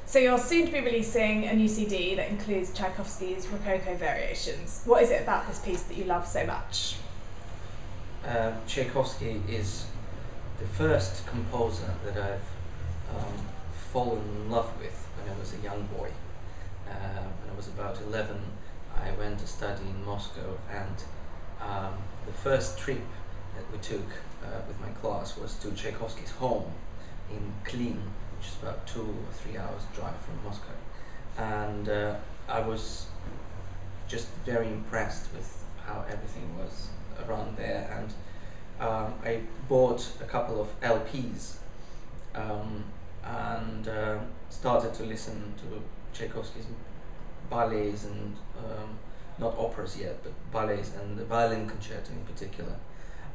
So you're soon to be releasing a new CD that includes Tchaikovsky's Rococo Variations. What is it about this piece that you love so much? Tchaikovsky is the first composer that I've fallen in love with when I was a young boy. When I was about 11, I went to study in Moscow, and the first trip that we took with my class was to Tchaikovsky's home in Klin, which is about 2 or 3 hours drive from Moscow. And I was just very impressed with how everything was around there, and I bought a couple of LPs and started to listen to Tchaikovsky's ballets and not operas yet, but ballets and the violin concerto in particular.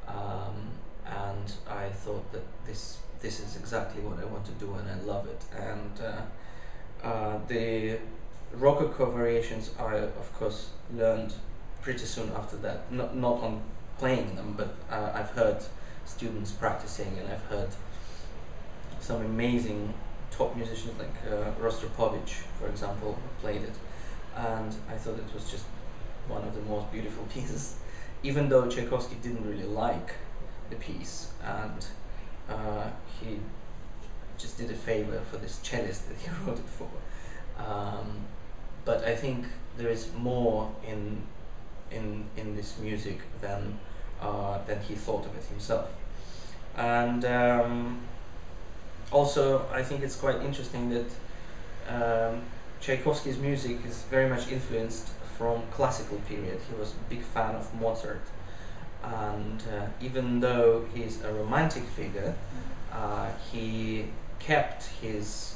And I thought that this is exactly what I want to do, and I love it. And the Rococo Variations I, of course, learned pretty soon after that. Not on playing them, but I've heard students practicing, and I've heard some amazing top musicians like Rostropovich, for example, played it. And I thought it was just one of the most beautiful pieces, even though Tchaikovsky didn't really like the piece, and he just did a favor for this cellist that he wrote it for. But I think there is more in this music than he thought of it himself. And also, I think it's quite interesting that Tchaikovsky's music is very much influenced from classical period. He was a big fan of Mozart, and even though he's a romantic figure, he kept his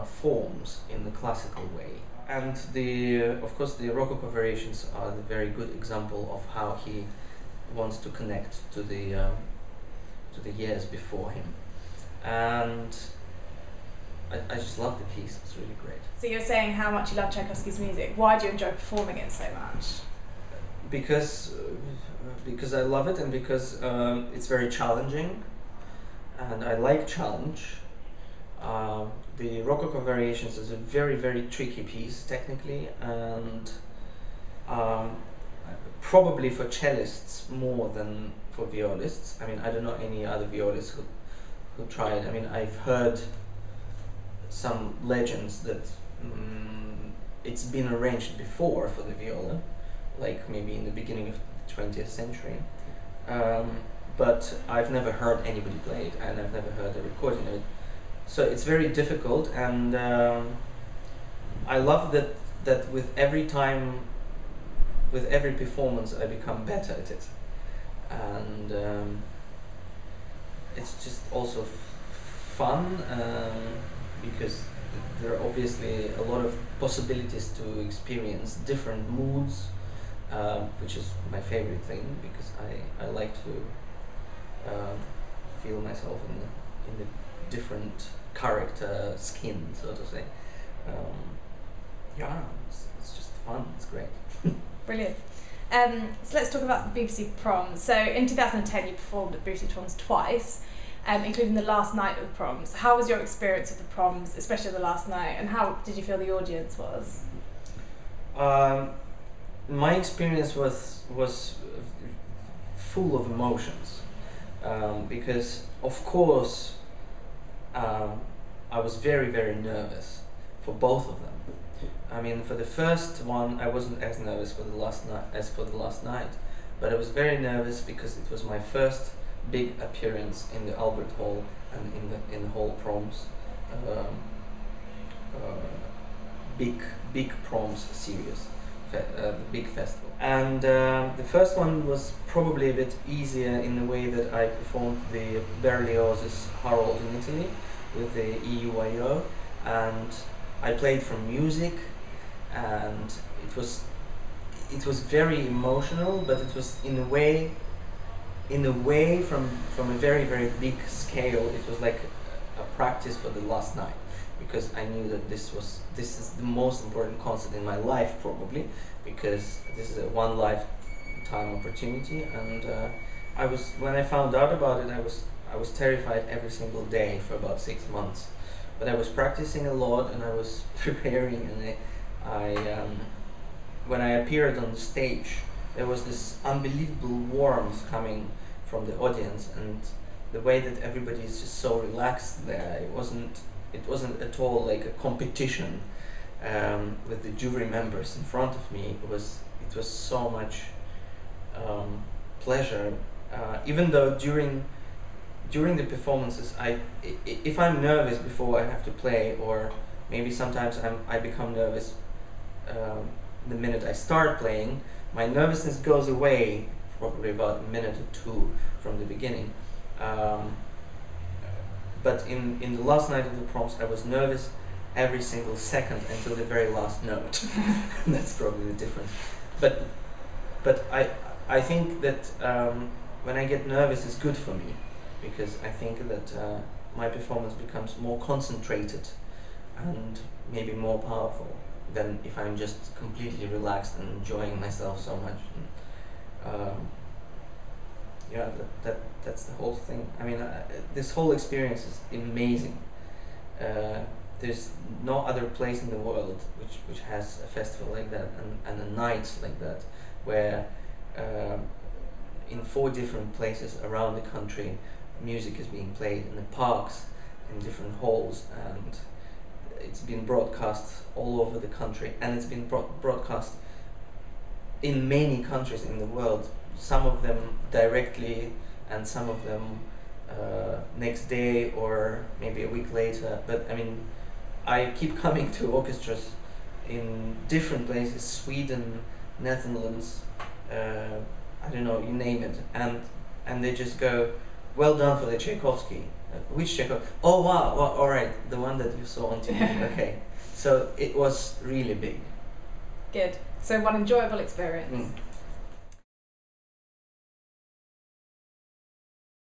forms in the classical way. And of course, the Rococo Variations are the very good example of how he wants to connect to the years before him. And I just love the piece. It's really great. So you're saying how much you love Tchaikovsky's music. Why do you enjoy performing it so much? Because I love it, and because it's very challenging, and I like challenge. The Rococo Variations is a very, very tricky piece technically, and probably for cellists more than for violists. I mean, I don't know any other violists who tried. I mean, I've heard some legends that it's been arranged before for the viola, like maybe in the beginning of the 20th century. But I've never heard anybody play it, and I've never heard a recording of it. So it's very difficult, and I love that with every time, with every performance, I become better at it. And it's just also fun, because there are obviously a lot of possibilities to experience different moods, which is my favorite thing, because I like to feel myself in the different character skin, so to say. Yeah, it's just fun. It's great. Brilliant. So let's talk about the BBC Proms. So in 2010 you performed at BBC Proms twice, including the last night of the Proms. How was your experience of the Proms, especially the last night, and how did you feel the audience was? My experience was full of emotions, because of course I was very, very nervous for both of them. I mean, for the first one, I wasn't as nervous for the last night as for the last night, but I was very nervous because it was my first big appearance in the Albert Hall and in the whole Proms, big Proms series, big festival. And the first one was probably a bit easier in the way that I performed the Berlioz's Harold in Italy with the EUROPEAN, and I played from music, and it was very emotional, but it was in a way from a very, very big scale. It was like a practice for the last night, because I knew that this is the most important concert in my life, probably, because this is a one lifetime opportunity. And when I found out about it, I was terrified every single day for about 6 months. but I was practicing a lot and I was preparing, and when I appeared on the stage, there was this unbelievable warmth coming from the audience, and the way that everybody is just so relaxed there. It wasn't at all like a competition with the jury members in front of me. It was so much pleasure. Even though during the performances, if I'm nervous before I have to play, or maybe sometimes I become nervous the minute I start playing, my nervousness goes away probably about a minute or two from the beginning. But in the last night of the proms, I was nervous every single second until the very last note. That's probably the difference. But I think that when I get nervous, it's good for me, because I think that my performance becomes more concentrated and maybe more powerful than if I'm just completely relaxed and enjoying myself so much. And, yeah, that's the whole thing. I mean, this whole experience is amazing. There's no other place in the world which has a festival like that and a night like that, where in 4 different places around the country music is being played in the parks, in different halls, and it's been broadcast all over the country, and it's been broadcast in many countries in the world, some of them directly and some of them next day or maybe a week later. But I mean, I keep coming to orchestras in different places, Sweden, Netherlands, I don't know, you name it, and they just go, well done for the Tchaikovsky. Which Tchaikovsky? Oh wow, well, all right, the one that you saw on TV. Okay, so it was really big. Good. So one enjoyable experience. Mm.